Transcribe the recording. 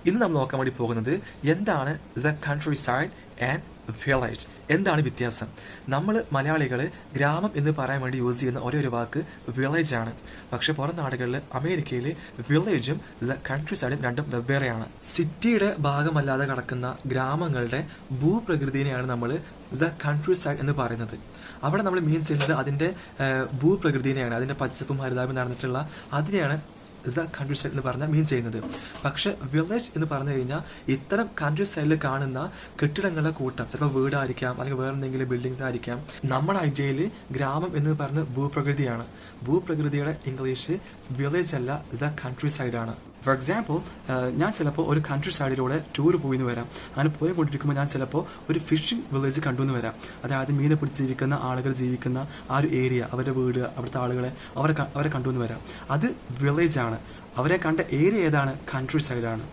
ഇന്ന് നമ്മൾ നോക്കാൻ വേണ്ടി പോകുന്നത് എന്താണ് the country side and village, എന്താണ് വ്യത്യാസം. നമ്മൾ മലയാളികൾ ഗ്രാമം എന്ന് പറയാൻ വേണ്ടി യൂസ് ചെയ്യുന്ന ഒരേ ഒരു വാക്ക് വില്ലേജ് ആണ്. പക്ഷെ പുറം നാടുകളിൽ അമേരിക്കയിൽ വില്ലേജും ദ കൺട്രി സൈഡും രണ്ടും വെവ്വേറെയാണ്. സിറ്റിയുടെ ഭാഗമല്ലാതെ കിടക്കുന്ന ഗ്രാമങ്ങളുടെ ഭൂപ്രകൃതിനെയാണ് നമ്മൾ ദ കൺട്രി സൈഡ് എന്ന് പറയുന്നത്. അവിടെ നമ്മൾ മീൻ ചെയ്യുന്നത് അതിൻ്റെ ഭൂപ്രകൃതിനെയാണ്, അതിൻ്റെ പച്ചപ്പും ഹരിതാപം നടന്നിട്ടുള്ള അതിനെയാണ് ദ കൺട്രി സൈഡ് എന്ന് പറഞ്ഞാൽ മീൻ ചെയ്യുന്നത്. പക്ഷെ വില്ലേജ് എന്ന് പറഞ്ഞു കഴിഞ്ഞാൽ ഇത്തരം കൺട്രി സൈഡിൽ കാണുന്ന കെട്ടിടങ്ങളുടെ കൂട്ടം, ചിലപ്പോൾ വീടായിരിക്കാം അല്ലെങ്കിൽ വേറെ എന്തെങ്കിലും ബിൽഡിങ്സ് ആയിരിക്കാം. നമ്മുടെ ഐഡിയയിൽ ഗ്രാമം എന്ന് പറഞ്ഞ ഭൂപ്രകൃതിയാണ്. ഭൂപ്രകൃതിയുടെ ഇംഗ്ലീഷ് വില്ലേജ് അല്ല, ദ കൺട്രി സൈഡാണ്. ഫോർ എക്സാമ്പിൾ, ഞാൻ ചിലപ്പോൾ ഒരു കൺട്രി സൈഡിലൂടെ ടൂർ പോയി എന്ന് വരാം. അങ്ങനെ പോയിക്കൊണ്ടിരിക്കുമ്പോൾ ഞാൻ ചിലപ്പോൾ ഒരു ഫിഷിംഗ് വില്ലേജ് കണ്ടു എന്ന് വരാം. അതായത് മീനെ പിടിച്ച് ജീവിക്കുന്ന ആളുകൾ ജീവിക്കുന്ന ആ ഒരു ഏരിയ, അവരുടെ വീട്, അവിടുത്തെ ആളുകളെ അവരെ കണ്ടു എന്ന് വരാം. അത് വില്ലേജ് ആണ്. അവരെ കണ്ട ഏരിയ ഏതാണ്? കൺട്രി സൈഡാണ്.